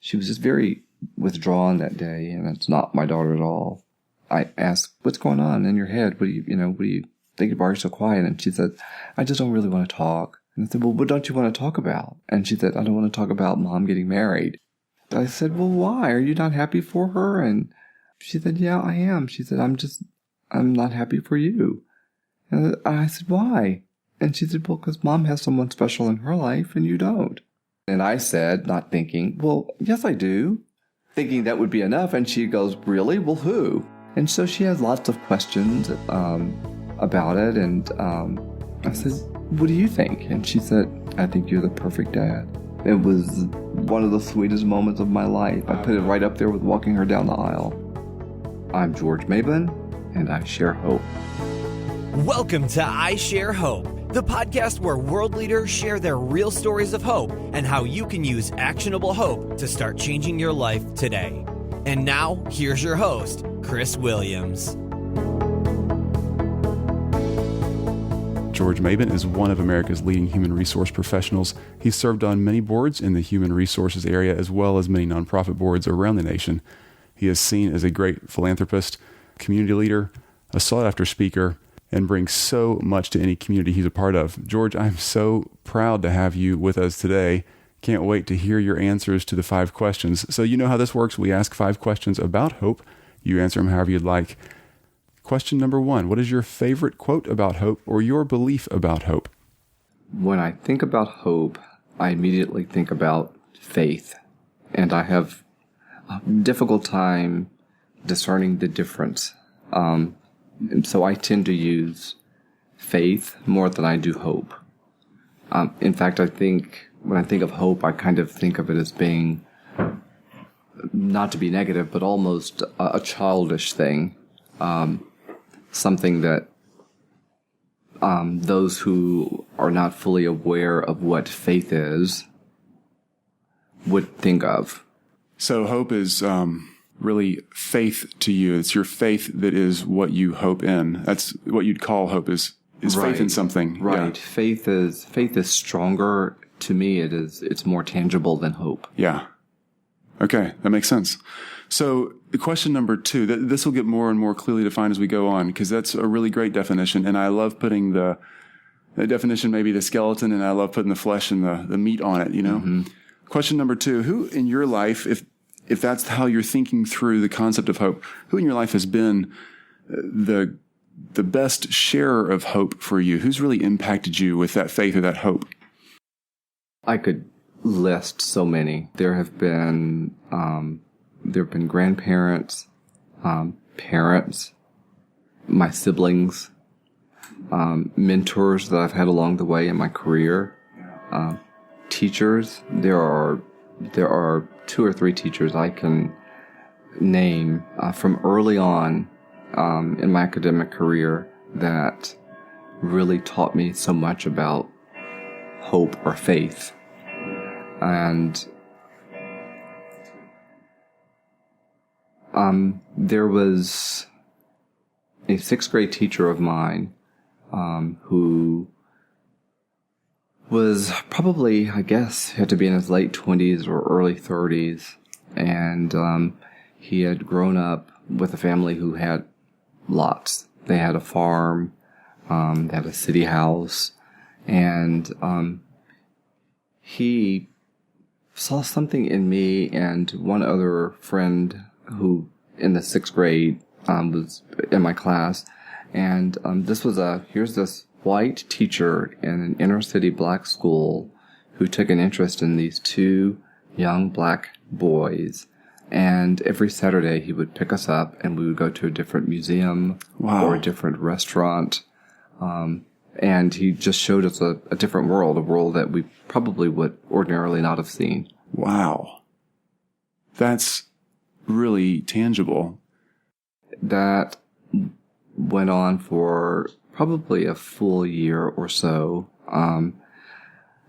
she was just very withdrawn that day, and it's not my daughter at all. I asked, "What's going on in your head? What do you think about? You're so quiet?" And she said, "I just don't really want to talk." And I said, "Well, what don't you want to talk about?" And she said, "I don't want to talk about Mom getting married." I said, "Well, why? Are you not happy for her?" And she said, "Yeah, I am." She said, I'm not happy for you." And I said, "Why?" And she said, "Well, because Mom has someone special in her life and you don't." And I said, not thinking, "Well, yes, I do," thinking that would be enough. And she goes, "Really? Well, who?" And so she has lots of questions about it. And I said, "What do you think?" And she said, "I think you're the perfect dad." It was one of the sweetest moments of my life. I put it right up there with walking her down the aisle. I'm George Mabon, and I share hope. Welcome to I Share Hope, the podcast where world leaders share their real stories of hope and how you can use actionable hope to start changing your life today. And now, here's your host, Chris Williams. George Mabon is one of America's leading human resource professionals. He's served on many boards in the human resources area as well as many nonprofit boards around the nation. He is seen as a great philanthropist, community leader, a sought-after speaker, and brings so much to any community he's a part of. George, I'm so proud to have you with us today. Can't wait to hear your answers to the 5 questions. So you know how this works. We ask 5 questions about hope. You answer them however you'd like. Question number 1, what is your favorite quote about hope or your belief about hope? When I think about hope, I immediately think about faith. And I have a difficult time discerning the difference. And so I tend to use faith more than I do hope. In fact, I think when I think of hope, I kind of think of it as being, not to be negative, but almost a childish thing. Something that those who are not fully aware of what faith is would think of. So hope is really faith to you. It's your faith that is what you hope in. That's what you'd call hope is right. Faith in something. Right. Yeah. Faith is stronger. To me, it's more tangible than hope. Yeah. Okay, that makes sense. So question number 2, this will get more and more clearly defined as we go on, because that's a really great definition. And I love putting the definition, maybe the skeleton, and I love putting the flesh and the meat on it, you know? Mm-hmm. Question number 2, who in your life, if that's how you're thinking through the concept of hope, who in your life has been the best sharer of hope for you? Who's really impacted you with that faith or that hope? I could list so many. There have been grandparents, parents, my siblings, mentors that I've had along the way in my career, teachers. There are 2 or 3 teachers I can name from early on in my academic career that really taught me so much about hope or faith. And there was a 6th grade teacher of mine who was probably, I guess, had to be in his late 20s or early 30s. And he had grown up with a family who had lots. They had a farm, they had a city house, and he saw something in me and one other friend who in the 6th grade was in my class. And here's this white teacher in an inner city black school who took an interest in these 2 young black boys. And every Saturday he would pick us up and we would go to a different museum or a different restaurant. And he just showed us a different world, a world that we probably would ordinarily not have seen. Wow. That's really tangible. That went on for probably a full year or so,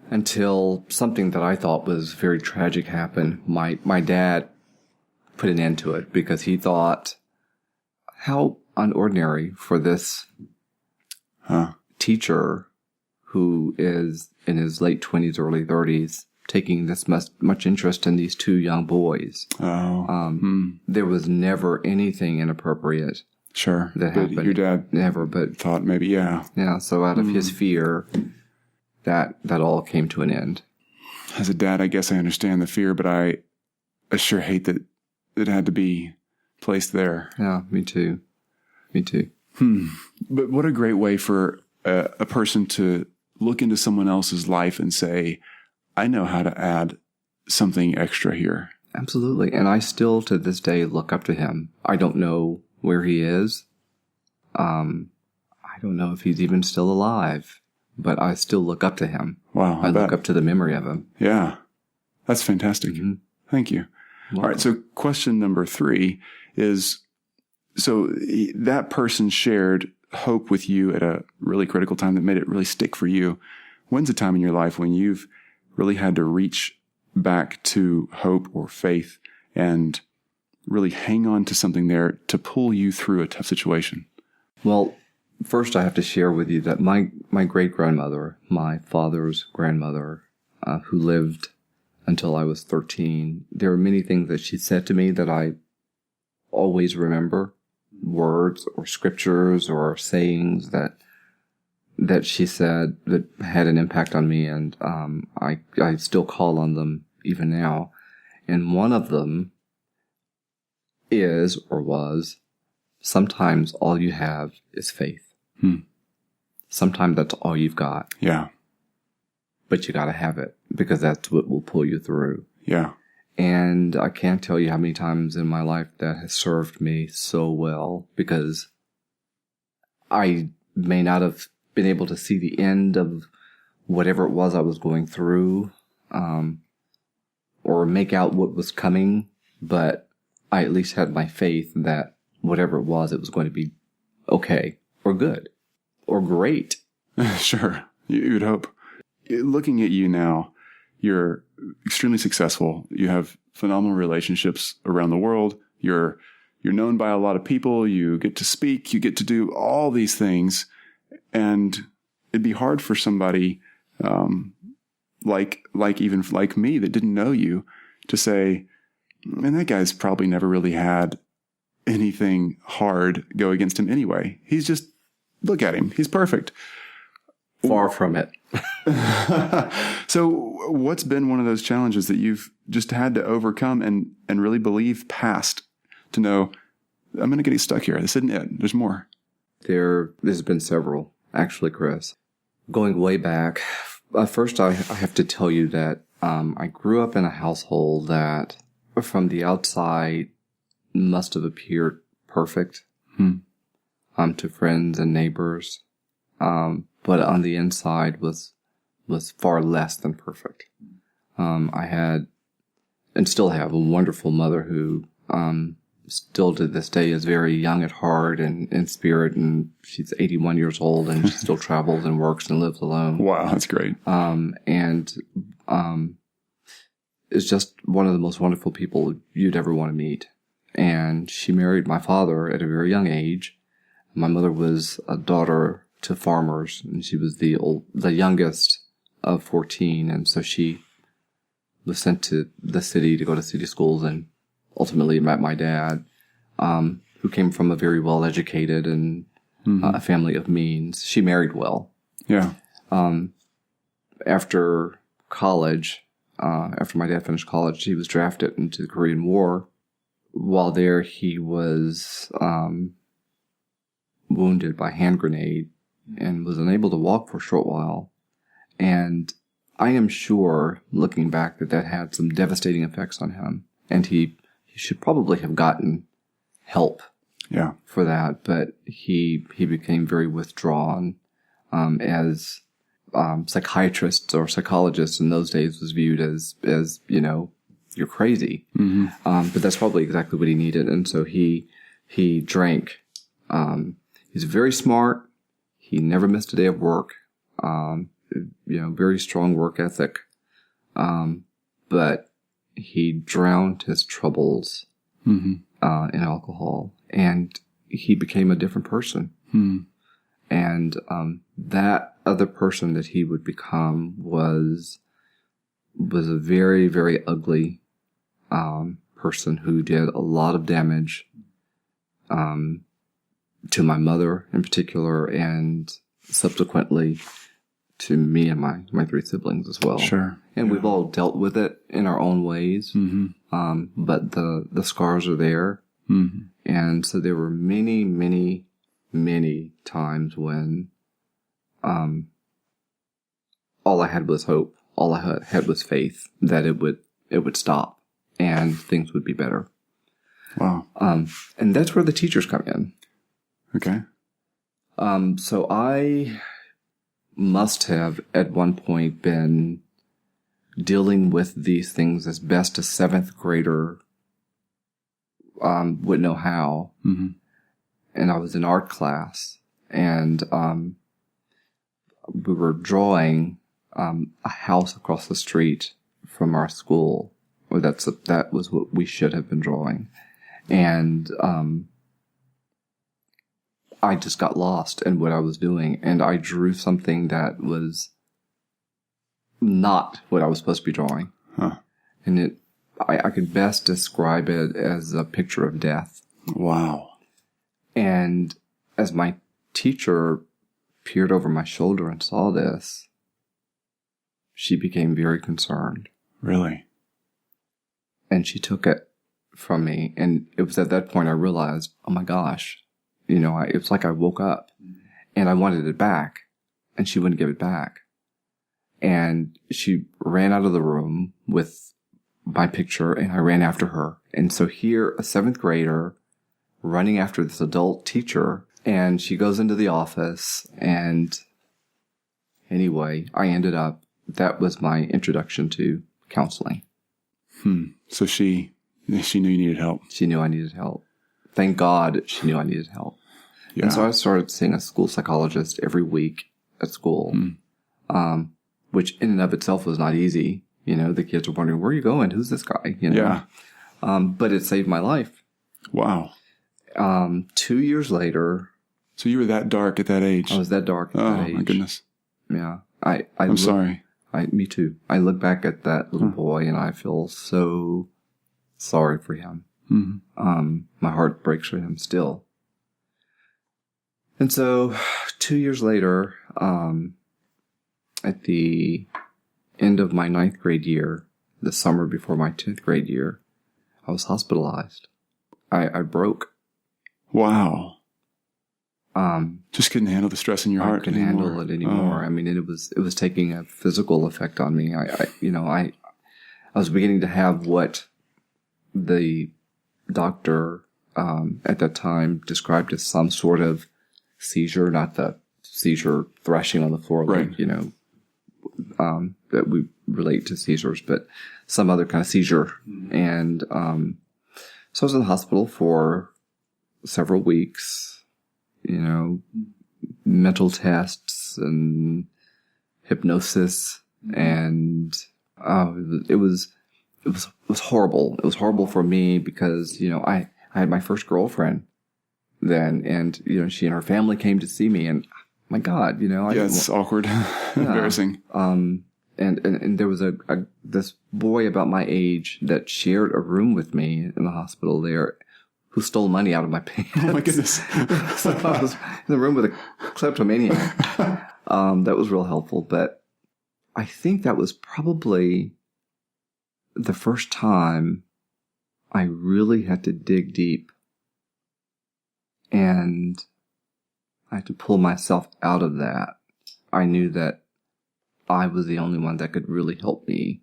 until something that I thought was very tragic happened. My dad put an end to it because he thought, how unordinary for this teacher who is in his late 20s, early 30s taking this much interest in these 2 young boys. There was never anything inappropriate. Sure. That but happened. Your dad never, but thought maybe, yeah. Yeah, so out of his fear, that all came to an end. As a dad, I guess I understand the fear, but I sure hate that it had to be placed there. Yeah, me too. But what a great way for a person to look into someone else's life and say, I know how to add something extra here. Absolutely. And I still, to this day, look up to him. I don't know where he is. I don't know if he's even still alive, but I still look up to him. Wow. I look up to the memory of him. Yeah. That's fantastic. Mm-hmm. Thank you. Welcome. All right. So question number 3 is, so that person shared hope with you at a really critical time that made it really stick for you. When's a time in your life when you've really had to reach back to hope or faith and really hang on to something there to pull you through a tough situation? Well, first I have to share with you that my great-grandmother, my father's grandmother, who lived until I was 13, there are many things that she said to me that I always remember, words or scriptures or sayings that she said that had an impact on me, and I still call on them even now. And one of them is, or was, sometimes all you have is faith. Sometimes that's all you've got. Yeah. But you got to have it, because that's what will pull you through. Yeah. And I can't tell you how many times in my life that has served me so well, because I may not have been able to see the end of whatever it was I was going through, or make out what was coming, but I at least had my faith that whatever it was going to be okay, or good, or great. Sure. You'd hope. Looking at you now, you're extremely successful. You have phenomenal relationships around the world. You're known by a lot of people. You get to speak. You get to do all these things. And it'd be hard for somebody like me that didn't know you to say, man, that guy's probably never really had anything hard go against him anyway. He's just, look at him. He's perfect. Far from it. So what's been one of those challenges that you've just had to overcome and really believe past to know, I'm going to get stuck here. This isn't it. There's more. There's been several, actually, Chris. Going way back, first I have to tell you that I grew up in a household that from the outside must have appeared perfect to friends and neighbors. But on the inside was far less than perfect. I had, and still have, a wonderful mother who still to this day is very young at heart and in spirit, and she's 81 years old, and she still travels and works and lives alone. Wow, that's great. And is just one of the most wonderful people you'd ever want to meet. And she married my father at a very young age. My mother was a daughter to farmers, and she was the youngest of 14, and so she was sent to the city to go to city schools, and ultimately met my dad, who came from a very well-educated and a family of means. She married well. Yeah. After college, after my dad finished college, he was drafted into the Korean War. While there, he was wounded by hand grenade and was unable to walk for a short while. And I am sure, looking back, that had some devastating effects on him. And he should probably have gotten help for that, but he became very withdrawn, as psychiatrists or psychologists in those days was viewed as you're crazy. But that's probably exactly what he needed. And so he drank. He's very smart. He never missed a day of work. Very strong work ethic. But he drowned his troubles in alcohol, and he became a different person. And that other person that he would become was was a very, very ugly person who did a lot of damage to my mother in particular, and subsequently to me and my 3 siblings as well. Sure. And we've all dealt with it in our own ways. But the scars are there. And so there were many, many, many times when all I had was hope. All I had was faith that it would stop and things would be better. Wow. And that's where the teachers come in. Okay. So I must have at one point been dealing with these things as best a 7th grader would know how. And I was in art class, and we were drawing a house across the street from our school. Or that was what we should have been drawing. And I just got lost in what I was doing, and I drew something that was not what I was supposed to be drawing. And I could best describe it as a picture of death. Wow. And as my teacher peered over my shoulder and saw this, she became very concerned. Really? And she took it from me. And it was at that point I realized, oh my gosh, it's like I woke up and I wanted it back, and she wouldn't give it back. And she ran out of the room with my picture, and I ran after her. And so here, a 7th grader running after this adult teacher, and she goes into the office, and anyway, that was my introduction to counseling. So she knew you needed help. She knew I needed help. Thank God she knew I needed help. Yeah. And so I started seeing a school psychologist every week at school, which in and of itself was not easy. The kids were wondering, where are you going? Who's this guy? Yeah. But it saved my life. Wow. 2 years later. So you were that dark at that age? I was that dark at that age. Oh, my goodness. Yeah. I'm sorry. Me too. I look back at that little boy and I feel so sorry for him. My heart breaks for him still. And so 2 years later, at the end of my 9th grade year, the summer before my 10th grade year, I was hospitalized. I broke. Wow. Just couldn't handle the stress in your heart anymore. I couldn't handle it anymore. Oh. I mean, it was taking a physical effect on me. I was beginning to have what the doctor at that time described as some sort of seizure, not the seizure thrashing on the floor, right. Like, that we relate to seizures, but some other kind of seizure. And so I was in the hospital for several weeks, mental tests and hypnosis, and it was horrible. It was horrible for me because I had my first girlfriend then, and she and her family came to see me, and my God, it's awkward, embarrassing. And there was this boy about my age that shared a room with me in the hospital there, who stole money out of my pants. Oh my goodness! So I was in the room with a kleptomaniac. That was real helpful, but I think that was probably the first time I really had to dig deep, and I had to pull myself out of that. I knew that I was the only one that could really help me,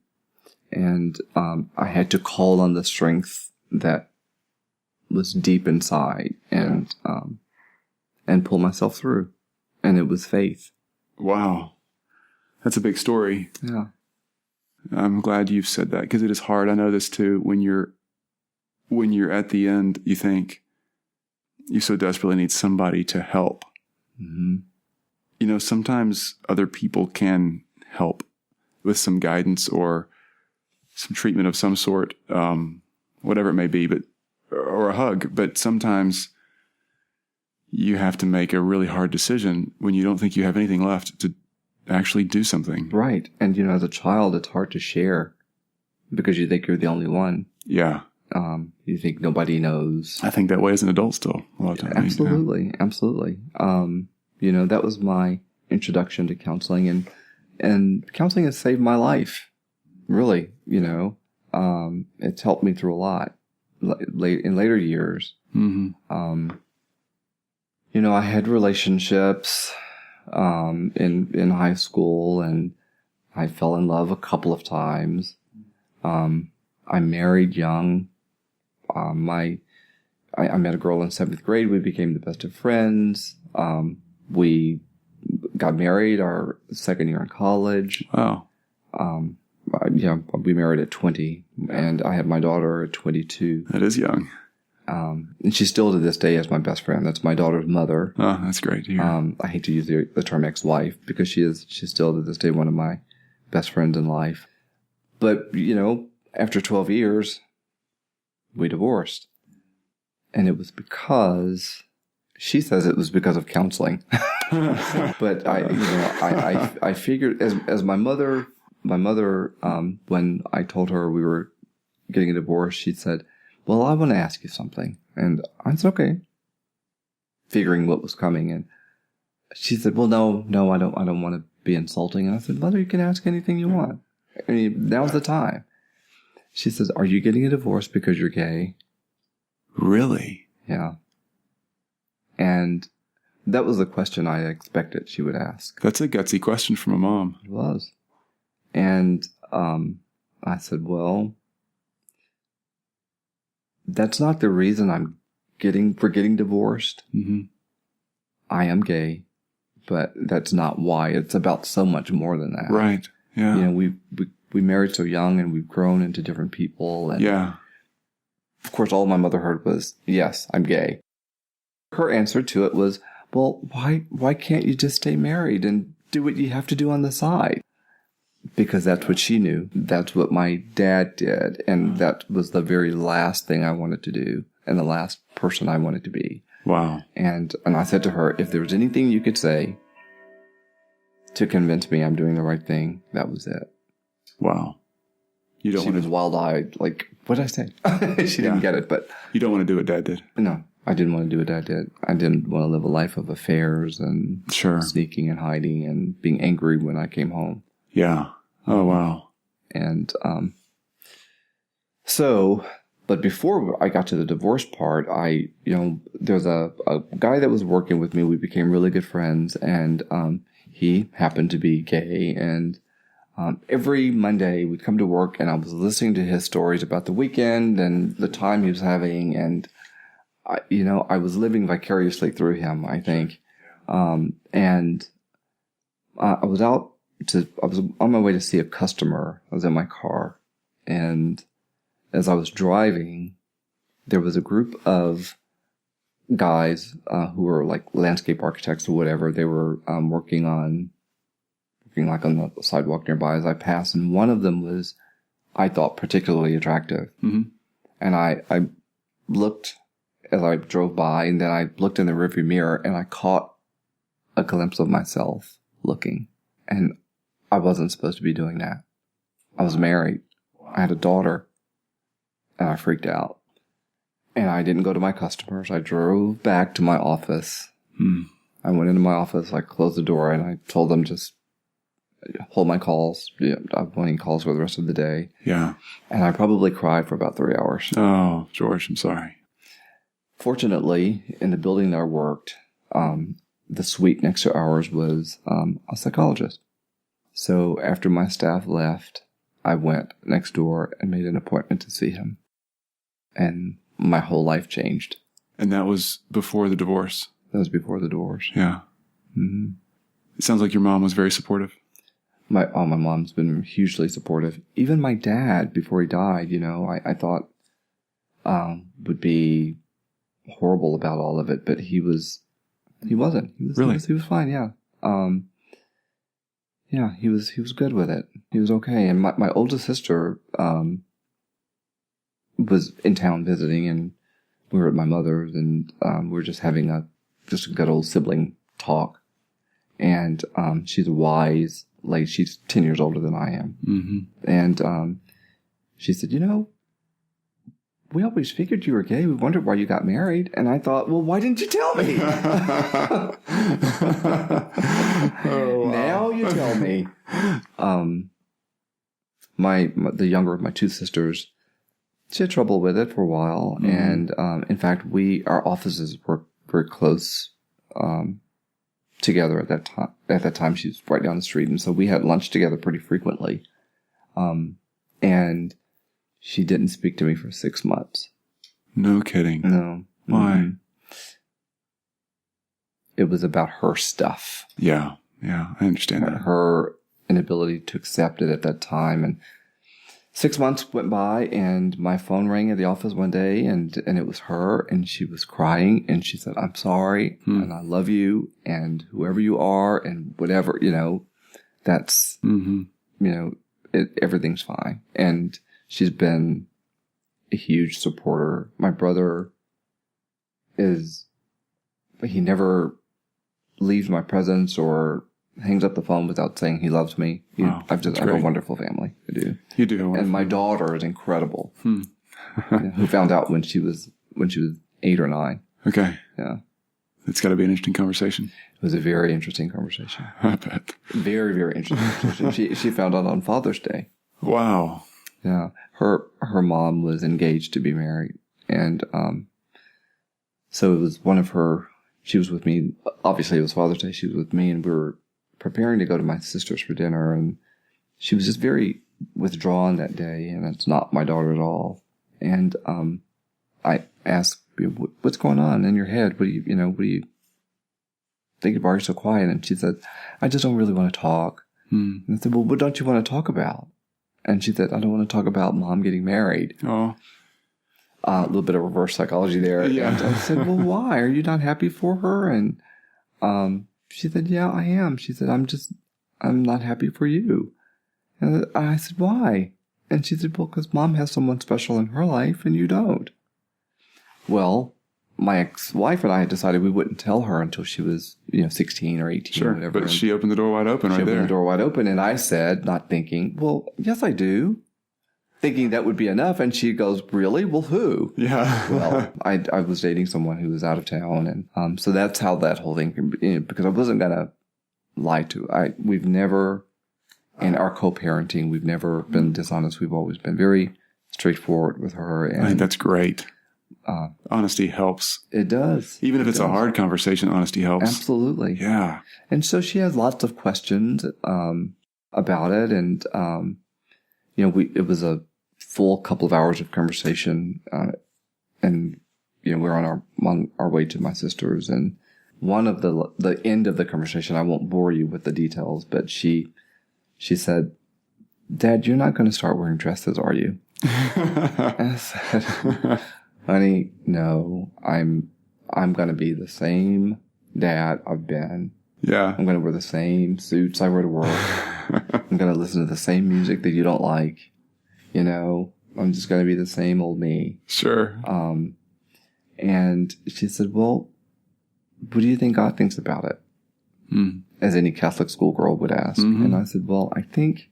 and I had to call on the strength that was deep inside, and pull myself through. And it was faith. Wow. That's a big story. Yeah. I'm glad you've said that, because it is hard. I know this too. When you're at the end, you think you so desperately need somebody to help. Sometimes other people can help with some guidance or some treatment of some sort, whatever it may be, or a hug. But sometimes you have to make a really hard decision when you don't think you have anything left to actually do something. Right. And, as a child, it's hard to share because you think you're the only one. Yeah. You think nobody knows. I think that way as an adult still, a lot of times. Absolutely. Absolutely. That was my introduction to counseling, and counseling has saved my life. Really, it's helped me through a lot in later years. Mm-hmm. I had relationships, in high school, and I fell in love a couple of times. I married young. I met a girl in 7th grade. We became the best of friends. We got married our second year in college. Wow. We married at 20, and I had my daughter at 22. That is young. And she still to this day is my best friend. That's my daughter's mother. Oh, that's great to hear. I hate to use the term ex-wife because she's still to this day one of my best friends in life. But, after 12 years, we divorced. And it was because, she says it was because of counseling. But I figured as my mother, when I told her we were getting a divorce, she said, well, I want to ask you something. And I said, okay. Figuring what was coming. And she said, well, no, I don't want to be insulting. And I said, Mother, you can ask anything you want. I mean, now's the time. She says, are you getting a divorce because you're gay? Really? Yeah. And that was the question I expected she would ask. That's a gutsy question from a mom. It was. And I said, well, that's not the reason I'm getting divorced. Mm-hmm. I am gay, but that's not why. It's about so much more than that. Right. Yeah. We married so young, and we've grown into different people. And yeah. Of course, all my mother heard was, yes, I'm gay. Her answer to it was, well, why can't you just stay married and do what you have to do on the side? Because that's what she knew. That's what my dad did. And that was the very last thing I wanted to do and the last person I wanted to be. Wow. And I said to her, if there was anything you could say to convince me I'm doing the right thing, that was it. Wow. She was wild-eyed, like, what did I say? She didn't get it, but... You don't want to do what Dad did. No, I didn't want to do what Dad did. I didn't want to live a life of affairs and sneaking and hiding and being angry when I came home. Yeah. Oh, wow. And but before I got to the divorce part, there's a guy that was working with me. We became really good friends, and he happened to be gay, and every Monday we'd come to work, and I was listening to his stories about the weekend and the time he was having, and I was living vicariously through him, I think. And I was on my way to see a customer. I was in my car, and as I was driving, there was a group of guys who were like landscape architects or whatever. They were working like on the sidewalk nearby as I passed, and one of them was, I thought, particularly attractive. Mm-hmm. And I looked as I drove by, and then I looked in the rearview mirror, and I caught a glimpse of myself looking. And I wasn't supposed to be doing that. I was married. I had a daughter. And I freaked out. And I didn't go to my customers. I drove back to my office. I went into my office, I closed the door, and I told them just hold my calls. I'm wanting calls for the rest of the day. Yeah. And I probably cried for about 3 hours. Oh, George, I'm sorry. Fortunately, in the building that I worked, the suite next to ours was a psychologist. So after my staff left, I went next door and made an appointment to see him. And my whole life changed. And that was before the divorce? That was before the divorce. Yeah. Mm-hmm. It sounds like your mom was very supportive. My mom's been hugely supportive. Even my dad, before he died, I thought would be horrible about all of it, but he wasn't. He was fine, yeah. Yeah, he was good with it. He was okay. And my oldest sister was in town visiting, and we were at my mother's, and we were just having a good old sibling talk. And she's a wise lady. She's 10 years older than I am. Mm-hmm. And she said, we always figured you were gay. We wondered why you got married. And I thought, well, why didn't you tell me? Oh, wow. Now you tell me. The younger of my two sisters, she had trouble with it for a while. Mm-hmm. And in fact, our offices were very close together at that time. At that time, she was right down the street. And so we had lunch together pretty frequently. And she didn't speak to me for 6 months. No kidding. No. Why? Mm-hmm. It was about her stuff. Yeah. Yeah. I understand that. Her inability to accept it at that time. And 6 months went by and my phone rang at the office one day and it was her and she was crying and she said, I'm sorry and I love you and whoever you are and whatever, that's, everything's fine. And she's been a huge supporter. My brother he never leaves my presence or hangs up the phone without saying he loves me. Wow, I have a wonderful family. I do. You do. And my daughter is incredible. Who found out when she was 8 or 9. Okay. Yeah. It's got to be an interesting conversation. It was a very interesting conversation. I bet. Very, very interesting conversation. She found out on Father's Day. Wow. Yeah. Her mom was engaged to be married. And so it was she was with me. Obviously, it was Father's Day. She was with me, and we were preparing to go to my sister's for dinner. And she was just very withdrawn that day. And it's not my daughter at all. And I asked, what's going on in your head? What do you think about? You're so quiet. And she said, I just don't really want to talk. And I said, well, what don't you want to talk about? And she said, I don't want to talk about Mom getting married. Oh. A little bit of reverse psychology there. Yeah. And I said, well, why? Are you not happy for her? And she said, yeah, I am. She said, I'm not happy for you. And I said, why? And she said, well, because Mom has someone special in her life and you don't. Well, my ex-wife and I had decided we wouldn't tell her until she was, 16 or 18 sure, or whatever. But she opened the door wide open right there. She opened the door wide open, and I said, not thinking, well, yes, I do. Thinking that would be enough. And she goes, really? Well, who? Yeah. Well, I was dating someone who was out of town. And so that's how that whole thing can be, because I wasn't going to lie to her. We've never, in our co-parenting, we've never been dishonest. We've always been very straightforward with her. And I think that's great. Honesty helps. It does. Even if it's a hard conversation, honesty helps. Absolutely. Yeah. And so she has lots of questions about it. And, it was a full couple of hours of conversation. And, we're on our way to my sister's. And one of the end of the conversation, I won't bore you with the details, but she said, Dad, you're not going to start wearing dresses, are you? And I said, honey, no, I'm going to be the same dad I've been. Yeah. I'm going to wear the same suits I wear to work. I'm going to listen to the same music that you don't like. I'm just going to be the same old me. Sure. And she said, well, what do you think God thinks about it? As any Catholic schoolgirl would ask. Mm-hmm. And I said, well, I think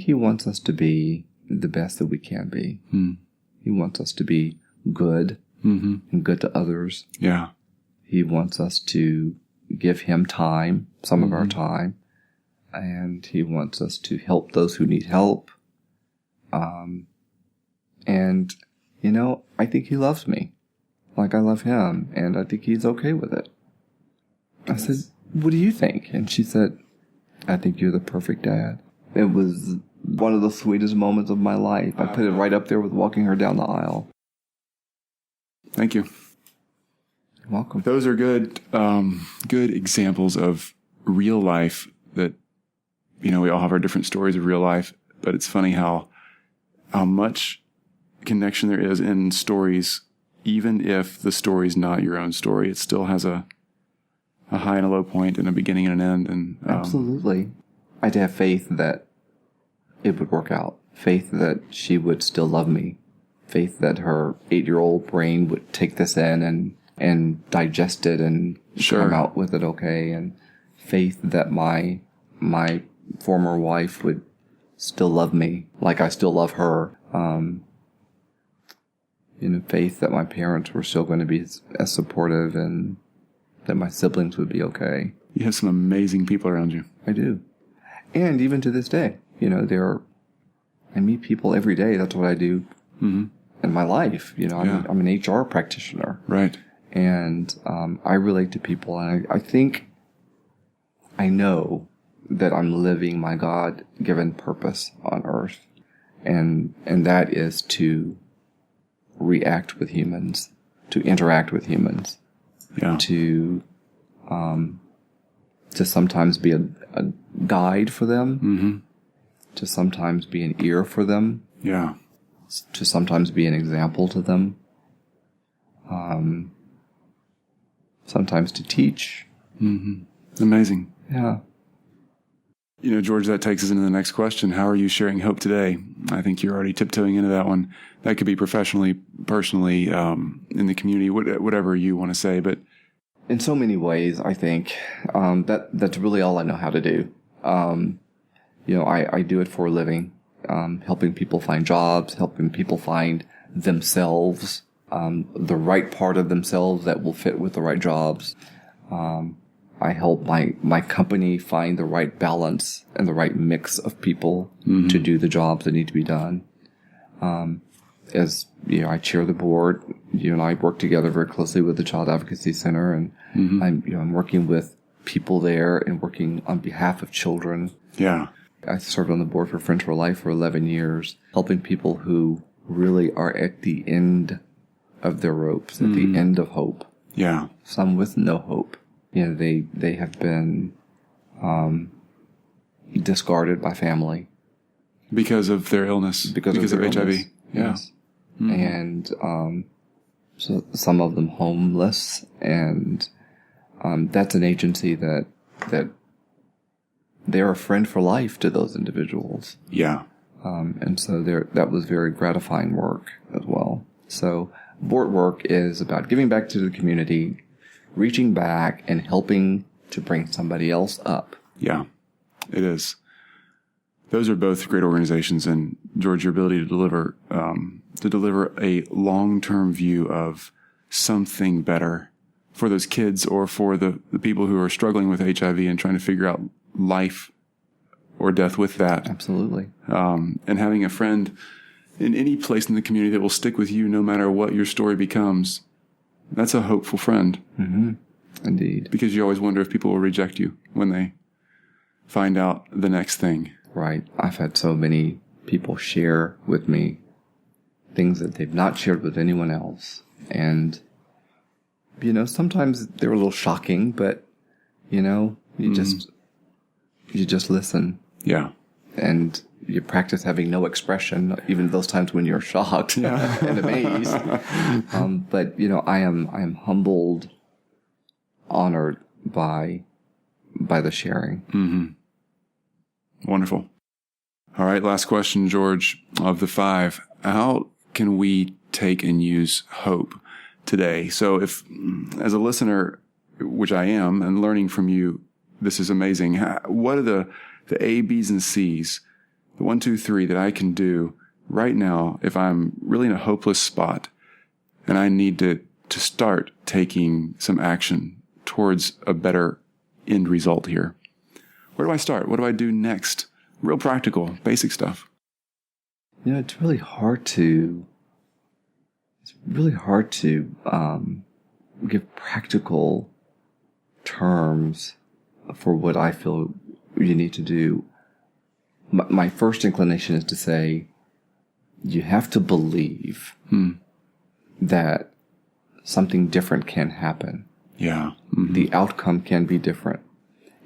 he wants us to be the best that we can be. He wants us to be good and good to others. Yeah. He wants us to give him time, some of our time. And he wants us to help those who need help. And, I think he loves me like I love him. And I think he's okay with it. I said, what do you think? And she said, I think you're the perfect dad. It was one of the sweetest moments of my life. I put it right up there with walking her down the aisle. Thank you. You're welcome. Those are good examples of real life that, we all have our different stories of real life, but it's funny how much connection there is in stories, even if the story's not your own story. It still has a high and a low point and a beginning and an end. And absolutely. I had to have faith that it would work out. Faith that she would still love me. Faith that her 8-year-old brain would take this in and digest it and come out with it okay. And faith that my former wife would still love me like I still love her. Faith that my parents were still going to be as supportive and that my siblings would be okay. You have some amazing people around you. I do. And even to this day, I meet people every day. That's what I do in my life. I'm an HR practitioner. Right. And I relate to people, and I think I know that I'm living my God-given purpose on earth. And that is to react with humans, to interact with humans, to sometimes be a guide for them, to sometimes be an ear for them, to sometimes be an example to them, sometimes to teach. Amazing. Yeah. George, that takes us into the next question. How are you sharing hope today? I think you're already tiptoeing into that one. That could be professionally, personally, in the community, whatever you want to say. But in so many ways, I think that's really all I know how to do. I do it for a living, helping people find jobs, helping people find themselves, the right part of themselves that will fit with the right jobs. I help my company find the right balance and the right mix of people to do the jobs that need to be done. As I chair the board. You and I work together very closely with the Child Advocacy Center, and I'm working with people there and working on behalf of children. Yeah. I served on the board for Friends for Life for 11 years, helping people who really are at the end of their ropes, at the end of hope. Yeah. Some with no hope. They have been discarded by family because of their illness, because of HIV. Illness. Yes. And so some of them homeless, and that's an agency that they're a friend for life to those individuals. Yeah. And so that was very gratifying work as well. So board work is about giving back to the community, reaching back and helping to bring somebody else up. Yeah, it is. Those are both great organizations, and George, your ability to deliver a long-term view of something better for those kids or for the people who are struggling with HIV and trying to figure out life or death with that. Absolutely. And having a friend in any place in the community that will stick with you no matter what your story becomes. That's a hopeful friend. Indeed. Because you always wonder if people will reject you when they find out the next thing. Right. I've had so many people share with me things that they've not shared with anyone else. And, sometimes they're a little shocking, but, you just listen. Yeah. And you practice having no expression, even those times when you're shocked and amazed. But, I am humbled, honored by the sharing. Wonderful. All right, last question, George. Of the 5, how can we take and use hope today? So if, as a listener, which I am, and learning from you, this is amazing. What are the A, B's, and C's, the 1, 2, 3 that I can do right now if I'm really in a hopeless spot and I need to start taking some action towards a better end result here? Where do I start? What do I do next? Real practical, basic stuff. It's really hard to give practical terms for what I feel you need to do. My first inclination is to say you have to believe that something different can happen. Yeah. The outcome can be different.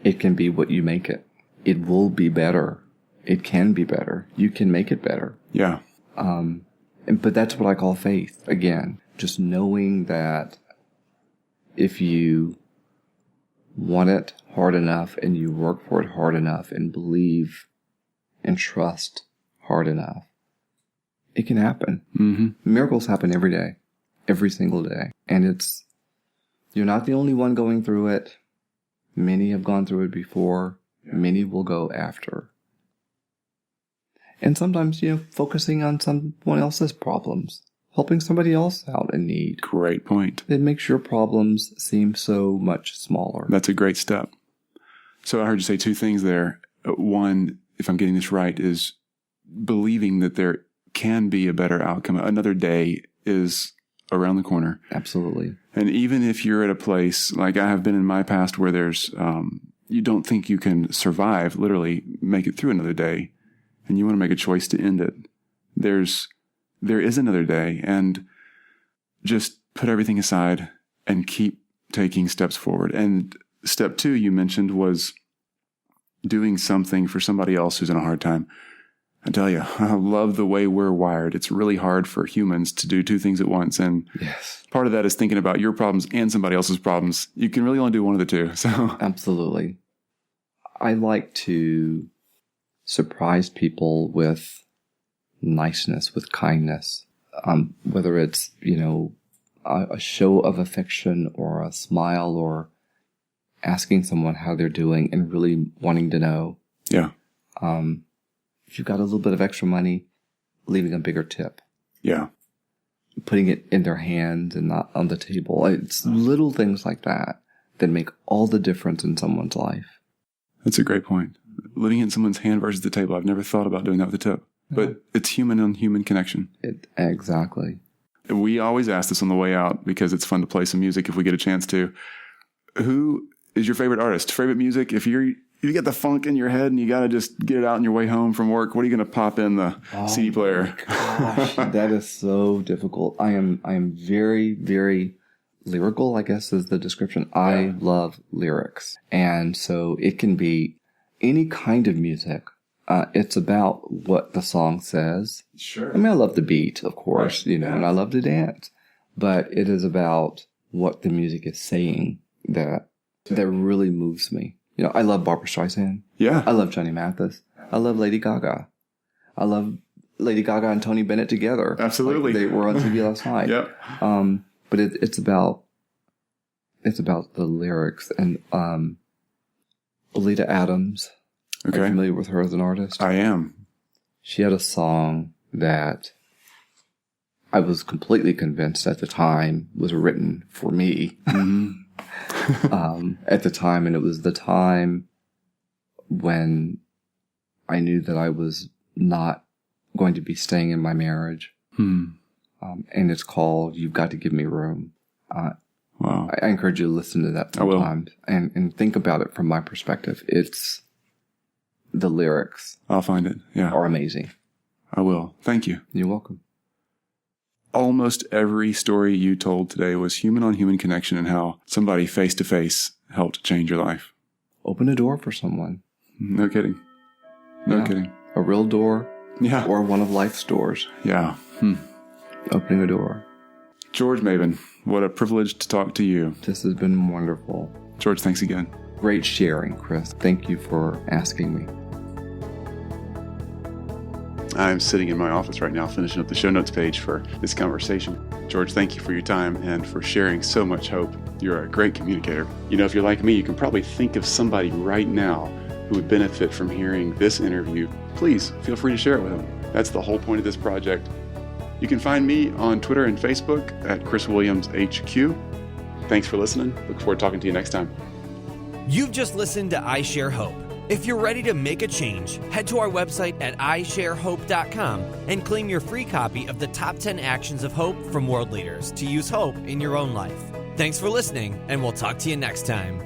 It can be what you make it. It will be better. It can be better. You can make it better. Yeah. But that's what I call faith. Again, just knowing that if you want it hard enough and you work for it hard enough and believe and trust hard enough, it can happen. Miracles happen every day, every single day. And you're not the only one going through it. Many have gone through it before. Many will go after. And sometimes, focusing on someone else's problems, helping somebody else out in need. Great point. It makes your problems seem so much smaller. That's a great step. So I heard you say two things there. One, if I'm getting this right, is believing that there can be a better outcome. Another day is around the corner. Absolutely. And even if you're at a place like I have been in my past where there's, you don't think you can survive, literally make it through another day, and you want to make a choice to end it, there is another day, and just put everything aside and keep taking steps forward. And step 2 you mentioned was doing something for somebody else who's in a hard time. I tell you, I love the way we're wired. It's really hard for humans to do two things at once. And yes, part of that is thinking about your problems and somebody else's problems. You can really only do one of the two. So absolutely. I like to surprise people with niceness, with kindness, whether it's, a show of affection or a smile or asking someone how they're doing and really wanting to know. Yeah. If you've got a little bit of extra money, leaving a bigger tip. Yeah. Putting it in their hand and not on the table. It's little things like that that make all the difference in someone's life. That's a great point. Living in someone's hand versus the table. I've never thought about doing that with the tip. But it's human on human connection. Exactly. We always ask this on the way out because it's fun to play some music if we get a chance to. Who is your favorite artist? Favorite music? If you get the funk in your head and you got to just get it out on your way home from work, what are you going to pop in the CD player? Gosh, that is so difficult. I am very, very lyrical, I guess is the description. I love lyrics. And so it can be any kind of music. It's about what the song says. Sure. I mean, I love the beat, of course, Right. and I love to dance. But it is about what the music is saying that really moves me. I love Barbra Streisand. Yeah. I love Johnny Mathis. I love Lady Gaga. I love Lady Gaga and Tony Bennett together. Absolutely. They were on TV last night. Yep. But it's about the lyrics and Alita Adams. Okay. Are you familiar with her as an artist? I am. She had a song that I was completely convinced at the time was written for me. Mm-hmm. At the time, and it was the time when I knew that I was not going to be staying in my marriage. And it's called "You've Got to Give Me Room." Wow. I encourage you to listen to that sometimes and think about it from my perspective. It's the lyrics. I'll find it. Yeah. Are amazing. I will. Thank you. You're welcome. Almost every story you told today was human on human connection and how somebody face to face helped change your life. Open a door for someone. No kidding. No kidding. A real door. Yeah. Or one of life's doors. Yeah. Opening a door. George Mabon, what a privilege to talk to you. This has been wonderful. George, thanks again. Great sharing, Chris. Thank you for asking me. I'm sitting in my office right now finishing up the show notes page for this conversation. George, thank you for your time and for sharing so much hope. You're a great communicator. If you're like me, you can probably think of somebody right now who would benefit from hearing this interview. Please feel free to share it with them. That's the whole point of this project. You can find me on Twitter and Facebook at Chris Williams HQ. Thanks for listening. Look forward to talking to you next time. You've just listened to I Share Hope. If you're ready to make a change, head to our website at isharehope.com and claim your free copy of the Top 10 Actions of Hope from World Leaders to use hope in your own life. Thanks for listening, and we'll talk to you next time.